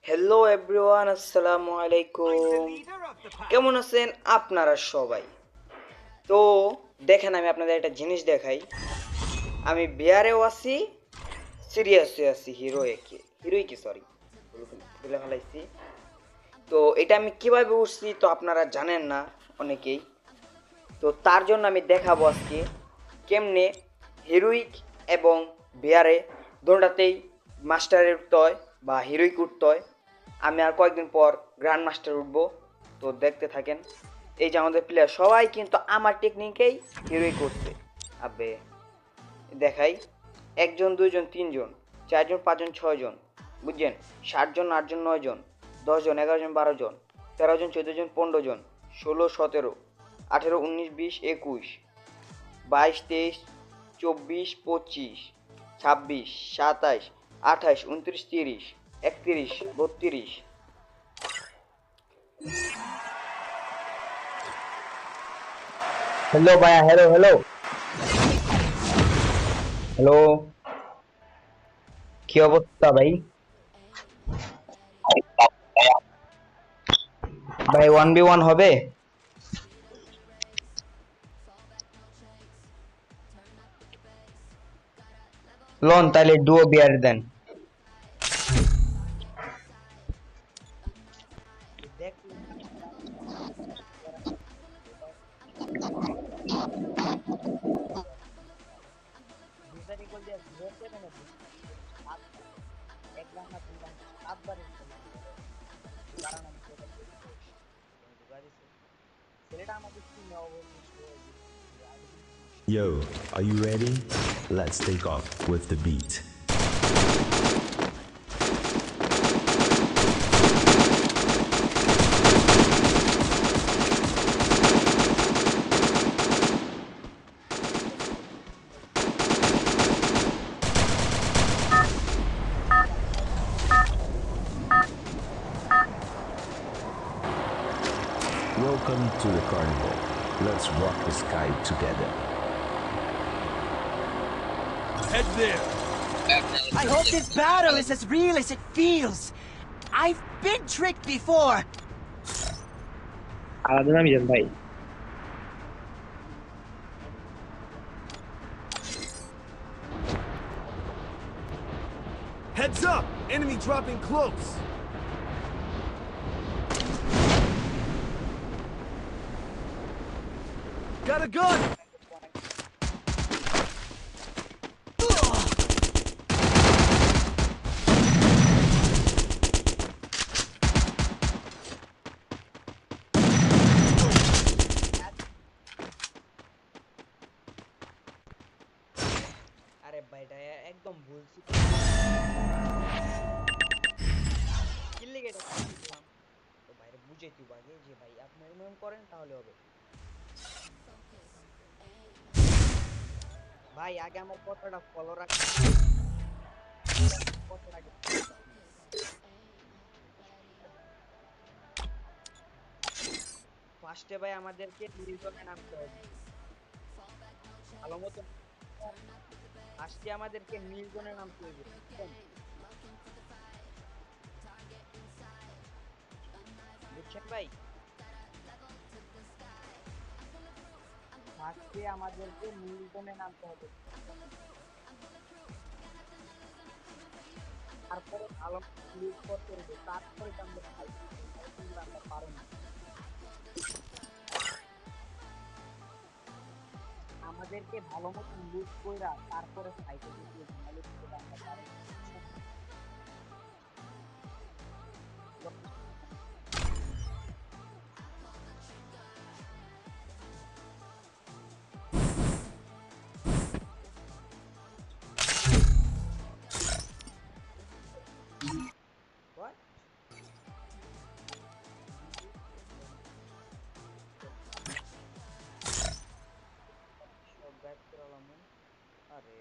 Hello everyone, আসসালামু আলাইকুম। কেমন আছেন আপনারা সবাই? তো দেখেন, আমি আপনাদের একটা জিনিস দেখাই। আমি বিয়ারেও আছি, সিরিয়াসও আছি। হিরোইকে সরি বলে ফেলাইছি। তো এটা আমি কিভাবে উঠছি তো আপনারা জানেন না অনেকেই। তো তার জন্য আমি দেখাবো আজকে কেমনে হিরোইক এবং বিয়ারে দুটাতেই মাস্টারে উঠতে হয় বা হিরোইক উঠতে হয়। আমি আর কয়েকদিন পর গ্র্যান্ড মাস্টার উঠবো, তো দেখতে থাকেন। এই যে আমাদের প্লেয়ার সবাই কিন্তু আমার টেকনিকেই হিরোইক উঠছে। আবে দেখাই, একজন দুইজন তিনজন চারজন পাঁচজন ছয়জন, বুঝছেন? 60 জন 8 জন 9 জন 10 জন 11 জন 12 জন 13 জন 14 জন 15 জন 16 17 18 19 20 21 22 23 24 25 26 27 28 29 30 31 32। হ্যালো ভাইয়া, হ্যালো হ্যালো হ্যালো। কি অবস্থা ভাই? ভাই 1v1 হবে? লোন তাহলে ডুও বিয়ার দেন। দেখ, দুইবারই গোল দিয়ে ধরতে না, সাতবার, এক রান না দুই রান, সাতবার কারণ আমি ঢুকা দিছে ছেলেটা আমাদের টিমে অবশিষ্ট হয়ে গেছে। Yo, are you ready? Let's take off with the beat. Welcome to the carnival. Let's rock the sky together. Head there. I hope this battle is as real as it feels. I've been tricked before. আলাদা নামি যান ভাই। Heads up! Enemy dropping close. Got a gun! আরে ভাই, এটা একদম ভুলছি। কি লেগে এটা করলাম? তো বাইরে বুঝে তুই আগে যে ভাই আপনি এরকম করেন তাহলে হবে। ভাই আগে আমার কথাটা ফলো রাখেন, কথাটা আগে। ফার্স্টে ভাই আমাদেরকে নির্জনে নামতে হবে ভালো মতো। ফার্স্টে আমাদেরকে নির্জনে নামতে হবে, বুঝছেন? বুঝছেন ভাই? ফার্স্টে আমাদেরকে নির্জনে নামতে হবে, তারপরে ভালো লুট করতে হবে, তারপরে তো আমরা ফাইট করবো। আমরা পারো না, আমাদেরকে ভালো মতো লুট কইরা তারপরে ফাইটে যেতে হবে, নাহলে কিন্তু আমরা পারো না। What? সব গায়েব করালাম। আরে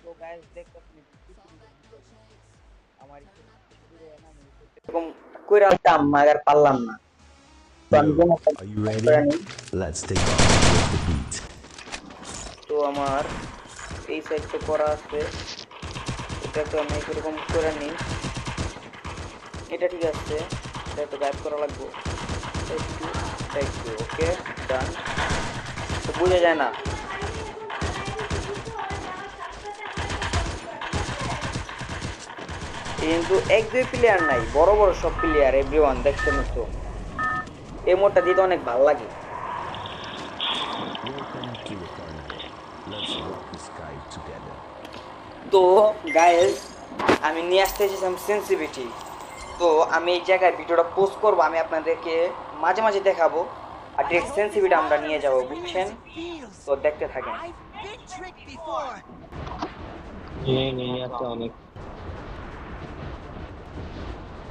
তো গাইস দেখতে আপনি এরকম কইরা পারতাম মাগার পারলাম না। তো আমি Yo, কোনো একটা are you ready? করে নিই। Let's take off with the beat. তো আমার এই সাইডটা করা আছে, এটা তো আমি এরকম করে নিই। এটা ঠিক আছে, এটা তো গায়েব করা লাগবে একটু ওকে ডান। তো বোঝা যায় না, কিন্তু এক দুই প্লেয়ার নাই, বড় বড় সব প্লেয়ার এভরিওয়ান দেখছেন তো। এই মোডটা দিতে অনেক ভালো লাগে। Welcome to the corner. Let's rock the sky together. তো গাইজ আমি নিয়ে আসতে এসেছিলাম সেন্সিভিটি। তো আমি এই জায়গায় ভিডিওটা পোস্ট করবো, আমি আপনাদেরকে মাঝে মাঝে দেখাবো, আর ডিরেক্ট সেন্সিভিটি আমরা নিয়ে যাবো, বুঝছেন? তো দেখতে থাকেন। I've been tricked before.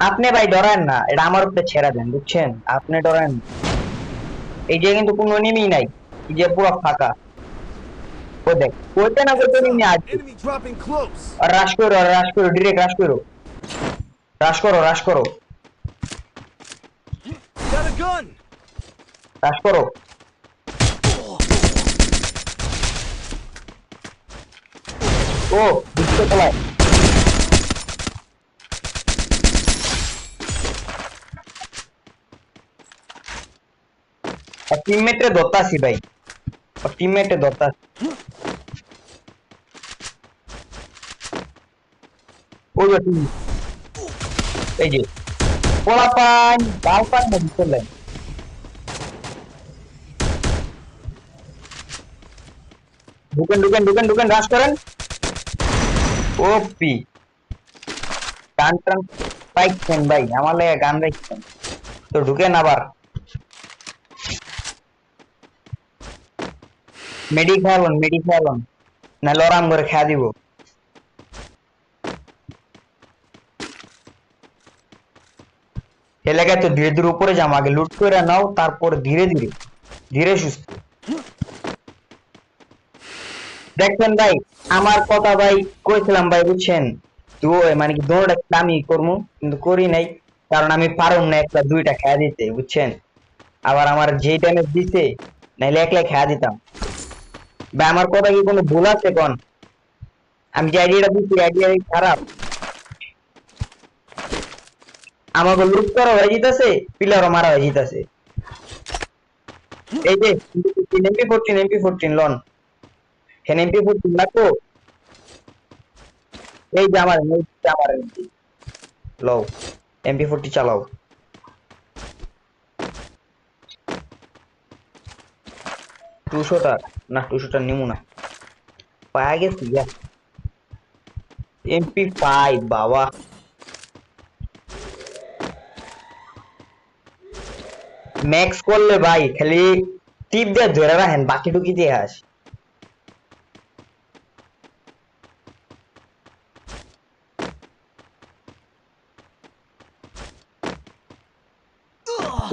আপনি ভাই ডরান না, এটা আমার উপরে ছেড়ে দেন, বুঝছেন? আপনি ডরান না। এই যে কিন্তু কোনো এনিমি নাই, এই যে পুরো ফাঁকা। ও দেখ কইতে না কইতে এনিমি আছে। Enemy dropping close. আর রাশ করো ডিরেক্ট রাশ করো, রাশ করো Got a gun. রাশ করো। ও দিচ্ছে তোলায়। আর টিমমেটে ধরতাছি ভাই, আর টিমমেটে ধরতাছি। ওই যে team, এই যে পোলাপান বালপান না দিচ্ছিলেন। ঢুকেন রাশ করেন। ওপি গান টান পাইছেন ভাই, আমার লাগে গান রাখছেন তো ঢুকেন। আবার মেডি খেয়ালন না লরাম করে খেয়া দিব। এলাকায় তো ধীরে ধীরে উপরে যাম, আগে লুট করে নাও, তারপর ধীরে ধীরে সুস্থ। দেখছেন ভাই আমার কথা ভাই, কইছিলাম ভাই, বুঝছেন? তো মানে কি দৌড়টা আমি করবো, কিন্তু করি নাই, কারণ আমি পারুম না একটা দুইটা খেয়া দিতে, বুঝছেন? আবার আমার যে টাইমে দিতে নাইলে একলা খেয়া দিতাম। ভাই আমার কথা কি কোনো ভুল আছে কোন? আমি যে আইডিয়াটা দিচ্ছি আইডিয়া খারাপ? আমাকে লুট করা হয়ে যেতেছে, পিলারও মারা হয়ে যেতেছে। এই যে এমপি14 লন, হ্যাঁ এমপি14 লাগবো। এই যে আমার এমপি লও, এমপি40 চালাও। 200টা না, 200টা নিমু না, পায়া গেছি। এমপি5 বাবা, ম্যাক্স করলে ভাই খালি টিপ দিয়ে ধরে রাখেন, বাকি টুকি দিয়ে আস।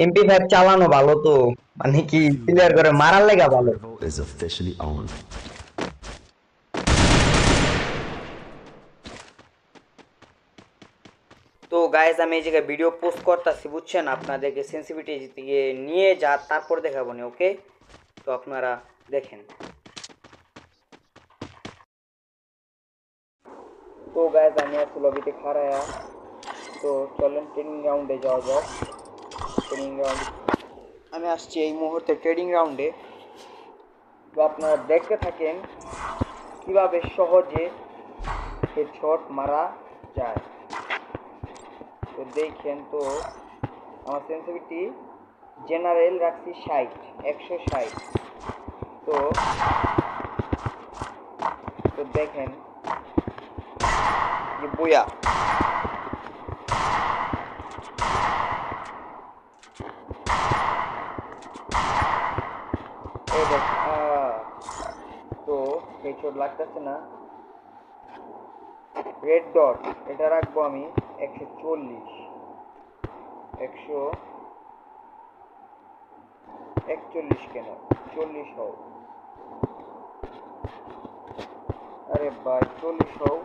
এমপি5 চালানো ভালো তো, মানে কি ক্লিয়ার করে মারার লেগা ভালো। Servo is officially on. তো গাইজ আমি এই জায়গায় ভিডিও পোস্ট করতেছি, বুঝছেন? আপনাদেরকে সেন্সিভিটি দিয়ে নিয়ে যা তারপর দেখাবো না, ওকে? তো আপনারা দেখেন। তো গাইজ আমি আছি লবিতে খাড়ায়া। তো চলেন ট্রেনিং রাউন্ডে যাওয়া যাক। ট্রেনিং রাউন্ড আমি আসছি এই মুহূর্তে ট্রেনিং রাউন্ডে। তো আপনারা দেখতে থাকেন কিভাবে সহজে হেডশট মারা যায়। তো দেখেন, তো আমার সেন্সিভিটি জেনারেল রাখছি 160। তো দেখেন যে বুয়া এই দেখ, তো হেডশট লাগতেছে না। রেড ডট এটা রাখবো আমি 140, 141 কেন 40 হও। আরে ভাই 40 হও।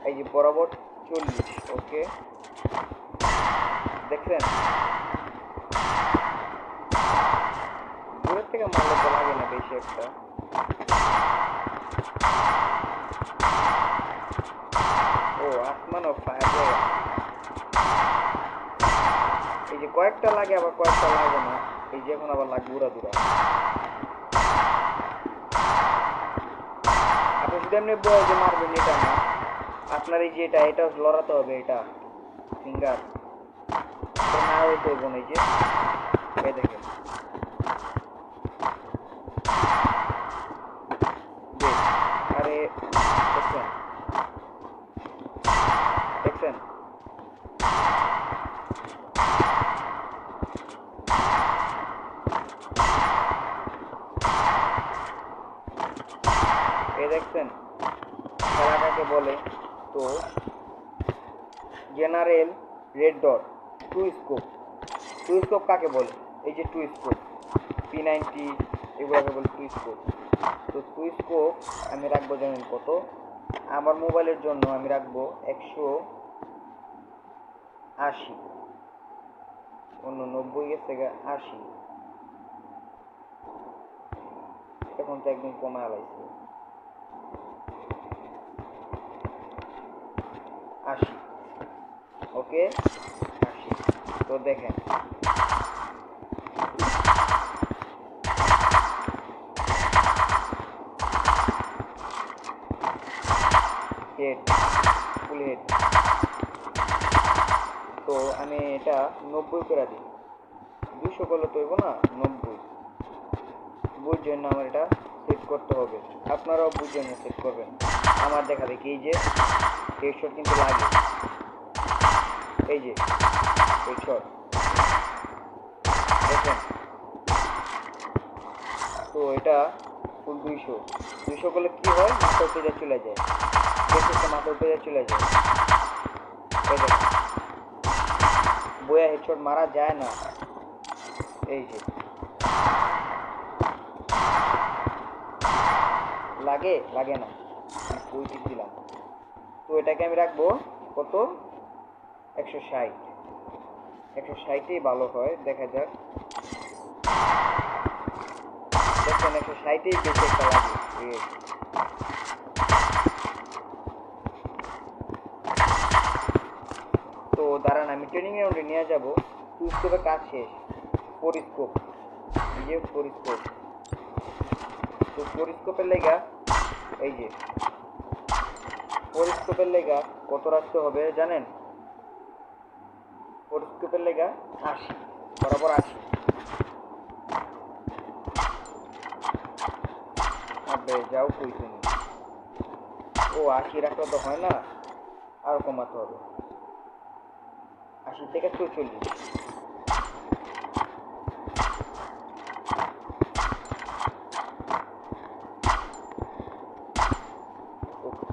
এই যে বরাবর 40। ওকে, দেখছেন দূরের থেকে মারলে তো লাগে না বেশি একটা। ও আসমানও ফায়ার হয়ে গেল। এই যে কয়েকটা লাগে আবার কয়েকটা লাগে না। এই যে এখন আবার লাগবে উড়া দুরা। আপনি শুধু এমনি বয়ে যে মারবেন এটা না, আপনার এই যে এটা লড়াতে হবে। এটা ফিঙ্গার না হইতে হইব না। এই যে এই দেখেন আরে দেখছেন দেখছেন এই দেখছেন খেলা কাকে বলে। তো general red dot two scope কাকে বলে? এই যে টু স্কোপ P90 এগুলোকে বলে টু স্কোপ। তো টু স্কোপ আমি রাখবো জানেন কত? আমার মোবাইলের জন্য আমি রাখবো 180। অন্য 90 গেছে 80। এখন তো একদম কমে আলাইছে 80। ওকে 80। তো দেখেন হেড ফুল হেড। তো আমি এটা 90 করে দিই। 200 করলে তো হইব না, 90 বুঝছেন না? আমার এটা সেট করতে হবে, আপনারাও বুঝছেন সেট করবেন। আমার দেখা দেখি এই যে হেডশট কিন্তু লাগে। এই যে হেডশট দেখেন। তো এটা ফুল 200 করলে কি হয়? মাথার উপরে চলে যায়। মাথার উপরে চলে যায়। এই দেখেন বয়া হেডশট মারা যায় না। এই যে লাগে না, ওই দিক দিলাম। তো এটাকে আমি রাখবো কত? 160। 160ই ভালো হয়। দেখা যাক, দেখছেন 160ই বেশি একটা লাগে। তো দাঁড়ান আমি ট্রেনিং রাউন্ডে নিয়ে যাবো। টু স্কোপের কাজ শেষ। 4 স্কোপ, এই যে 4 স্কোপ। তো 4 স্কোপের লেগা এই যে 4 স্কোপের লেগা কত রাখতে হবে জানেন? 4 স্কোপের লেগা 80, বরাবর 80। আবে যাও কই তুমি? ও 80 রাখলে তো হয় না, আরো কমাতে হবে। 80 থেকে 44।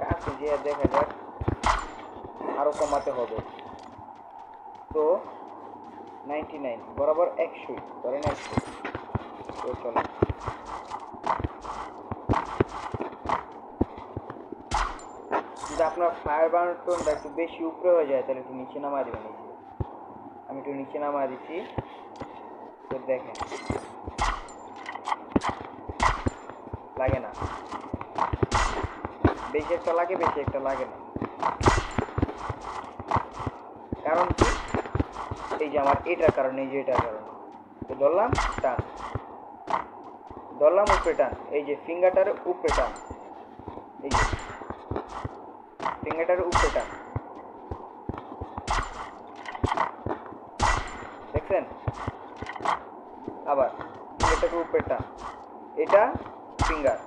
কাছে যে দেখা যাক, আরো কমাতে হবে। তো 99 বরাবর 100 ধরেন 100। তো চলো যদি আপনার ফায়ার বাটনটা একটু বেশি উপরে হয়ে যায় তাহলে একটু নিচে নামা দেবেন। আমি একটু নিচে নামা দিচ্ছি। তো দেখেন লাগে না, বেশি একটা লাগে, বেশি একটা লাগে না। কারণ কি? এই যে আমার এটার কারণে, এই যে এটার কারণে। তো ধরলাম টান, ধরলাম উপরে টান। এই যে ফিঙ্গারটার উপরে টান, এই যে ফিঙ্গারটার উপরে টান। দেখছেন? আবার ফিঙ্গারটাকে উপরে টান, এটা ফিঙ্গার।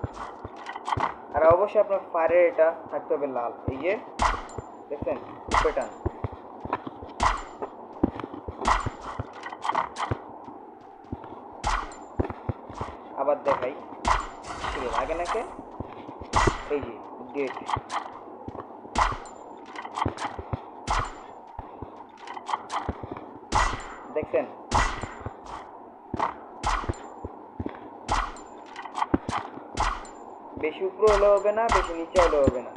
আর অবশ্যই আপনার ফায়ারের এটা থাকতে হবে লাল। এই যে দেখছেন উপরে টান। আবার দেখাই লাগে নাকি? এই যে ডেট, দেখছেন? বেশি উপরে হলে হবে না, বেশি নিচে হলে হবে না।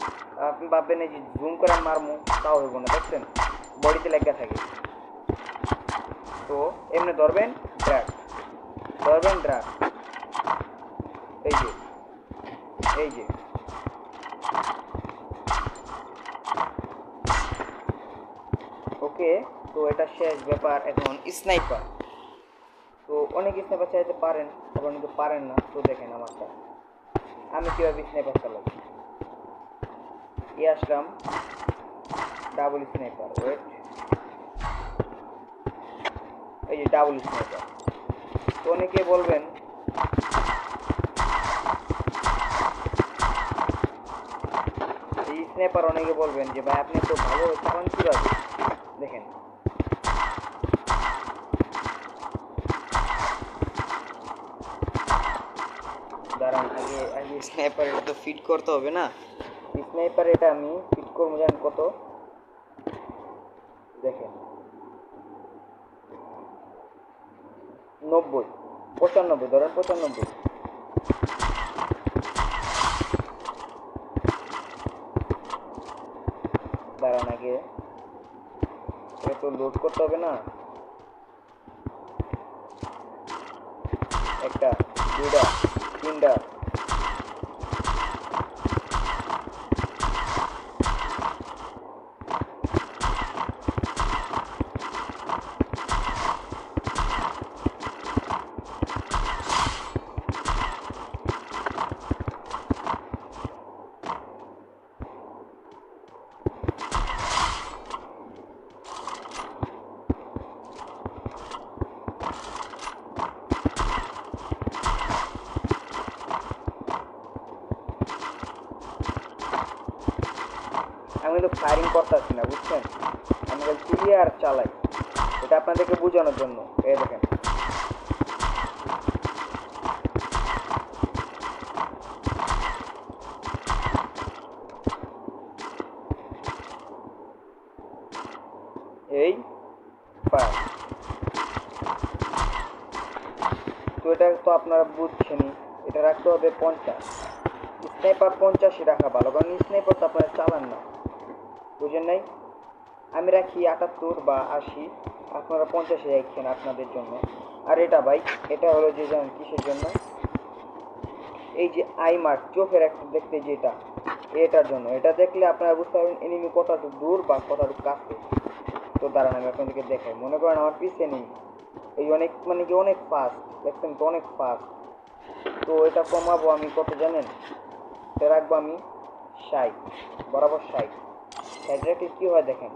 আপনি ভাববেন এই যে জুম করে মারমু তাও হইব না, দেখছেন বডিতে লেগে থাকে। তো এমনি ধরবেন ড্রাগ, ধরবেন ড্রাগ, এই যে এই যে ওকে। তো এটা শেষ ব্যাপার। এখন স্নাইপার, তো অনেক স্নাইপার চালাতে পারেন, আবার কিন্তু পারেন না। তো দেখেন আমারটা, আমি কীভাবে স্নাইপার চালাই। আসলাম ডাবল স্নাইপার, ওয়েট, এই যে ডাবল স্নাইপার। তো অনেকে বলবেন এই স্নাইপার, অনেকে বলবেন যে ভাই আপনি তো ভালো চালান কীভাবে। দেখেন দাঁড়ান, আগে আগে স্নাইপার এটা তো ফিট করতে হবে না। স্নাইপার এটা আমি ফিট করবো, জানেন কত? দেখেন 90, 95, ধরেন 95। দাঁড়ান আগে এটা তো লোড করতে হবে না। একটা, দুইটা, তিনটা, আমি তো ফায়ারিং করতেছি না, বুঝছেন? আমি ক্লিয়ার চালাই, এটা আপনাদেরকে বোঝানোর জন্য। এই দেখেন এই ফায়ার। তো এটা তো আপনারা বুঝছেনই, এটা রাখতে হবে 50। স্নাইপার 50 রাখা ভালো, কারণ স্নাইপার তো আপনারা চালান না, বুঝেন নাই? আমি রাখি 78 বা 80, আপনারা 50 রাখছেন আপনাদের জন্য। আর এটা ভাই, এটা হলো যে জানেন কিসের জন্য? এই যে আই মার্ক, চোখের একটা দেখতে, যেটা এটার জন্য। এটা দেখলে আপনারা বুঝতে পারবেন এনিমি কতটুকু দূর বা কতটুকু কাছে। তো দাঁড়ান আমি আপনাদেরকে দেখাই। মনে করেন আমার পিছে নেই, এই অনেক মানে কি অনেক ফাস্ট, দেখছেন তো অনেক ফাস্ট। তো এটা কমাবো আমি কত জানেন? এটা রাখবো আমি 60, বরাবর 60 রাখলে কী হয় দেখেন,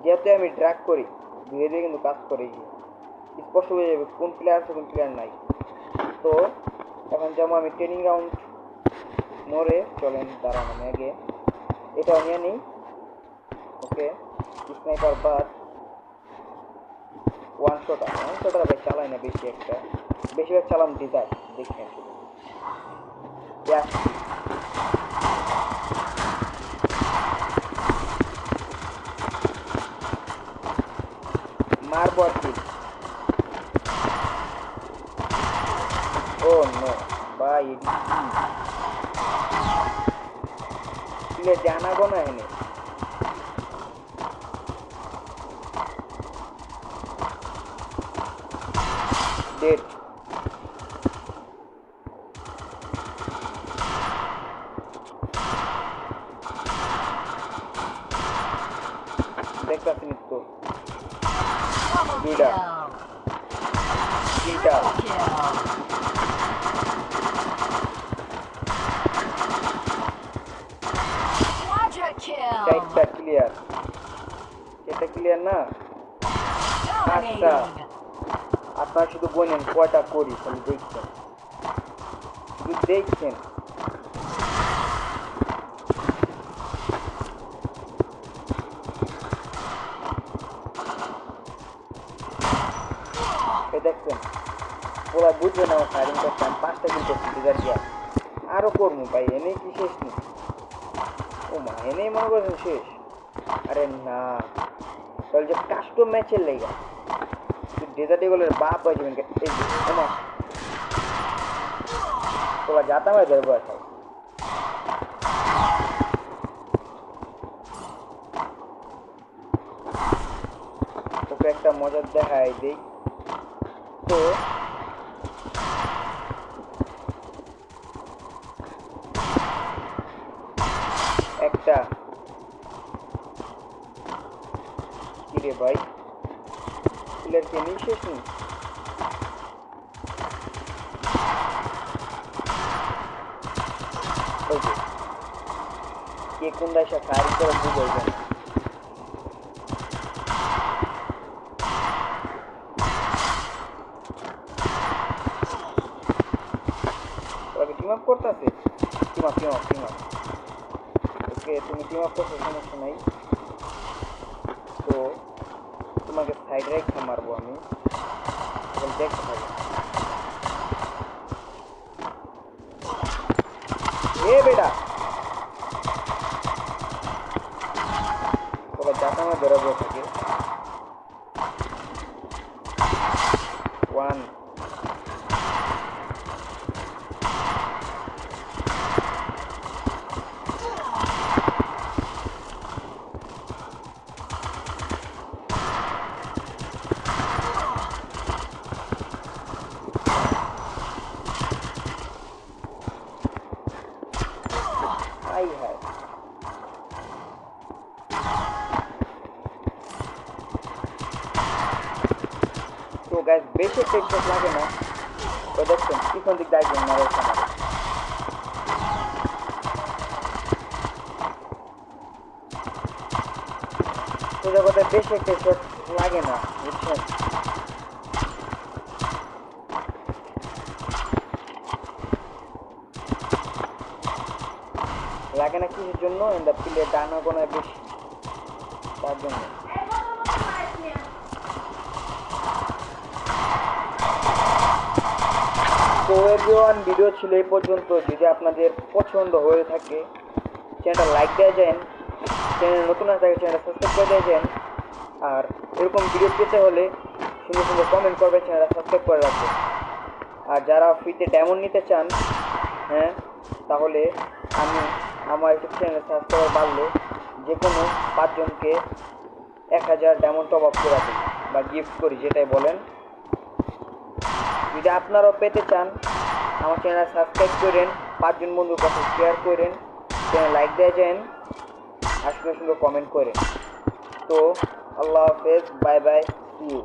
যেহেতু আমি ড্র্যাগ করি ধীরে ধীরে কিন্তু কাজ করে, স্পষ্ট হয়ে যাবে কোন প্লেয়ার আছে কোন প্লেয়ার নাই। তো এখন যেমন আমি ট্রেনিং রাউন্ড মোড়ে চলেন, দাঁড়ান আমি আগে এটাও নিয়ে নিই। ওকে, স্নাইপার বাদ, ওয়ান শটার ভাই চালাই না বেশি একটা, বেশিরভাগ চালাম ডিজার, দেখছেন শুধু মারবো আর কি। ও নো ভাই, এটি জানাবো না এনে। ডেট দেখতেছি তো, দুইটা, তিনটা, চারটা ক্লিয়ার, এটা ক্লিয়ার না? আচ্ছা, আপনারা শুধু বলেন কয়টা করি, তাহলে দেখছেন, শুধু দেখছেন। দেখছেন ওরা বুঝবে না ফায়ারিং করতাম, 5টা কিল করছি ডিজার গিয়া, আরও করবো ভাই, এনেই কি শেষ নেই? ও মা, এনেই মনে করছেন শেষ? আরে না, তাহলে যে কাস্টম ম্যাচের লেগা ডেজার্ট এগুলোর বাপ হয়ে যাবেন। এই যে ওমা, তোরা যাতাম হয় ধরবো। মজা দেখাই দেই। তো একটা কিরে ভাই প্লেয়ার কে নিয়ে শেষ নি ওই যে কে কোন দেশে ফায়ার করে বুঝাই যায় না। ওকে টিম আপ করতেছে টিম আপ ওকে তুমি টিম আপ করছো সমস্যা নাই। তো তোমাকে সাইড রেখে মারবো আমি এখন দেখতে থাকো। এ বেটা তোরা যাতে আমার বেরোবো থাকে 1 I have. তো গাইস বেশি টেকশট লাগে না। তো দেখছেন পিছন দিক দিয়ে একজন মারে আমার। তো জগতে বেশি টেকশট লাগে না বুঝছেন। লাগে না কিসের জন্য ইন দ্য প্লে ডানা কোনায় বেশি তার জন্য। তো এভরিওয়ান ভিডিও ছিল এই পর্যন্ত। যদি আপনাদের পছন্দ হয়ে থাকে চ্যানেলটা লাইক দেওয়া যায়, চ্যানেল নতুন আছে চ্যানেলটা সাবস্ক্রাইব করে দেওয়া যায়। আর এরকম ভিডিও পেতে হলে সুন্দর সুন্দর কমেন্ট করবে, চ্যানেলটা সাবস্ক্রাইব করে রাখবে। আর যারা ফ্রিতে ডায়মন্ড নিতে চান হ্যাঁ তাহলে আমি আমার ইউটিউব চ্যানেল সাবস্ক্রাইবার বাড়লে যে কোনো 5 জনকে 1000 ডায়মন্ড টপ আপ করে দিই বা গিফট করি যেটাই বলেন। যদি আপনারাও পেতে চান আমার চ্যানেল সাবস্ক্রাইব করেন, 5 জন বন্ধুর কাছে শেয়ার করেন, চ্যানেল লাইক দেওয়া যান আর সুন্দর সুন্দর কমেন্ট করেন। তো আল্লাহ হাফেজ, বাই বাই, সি ইউ।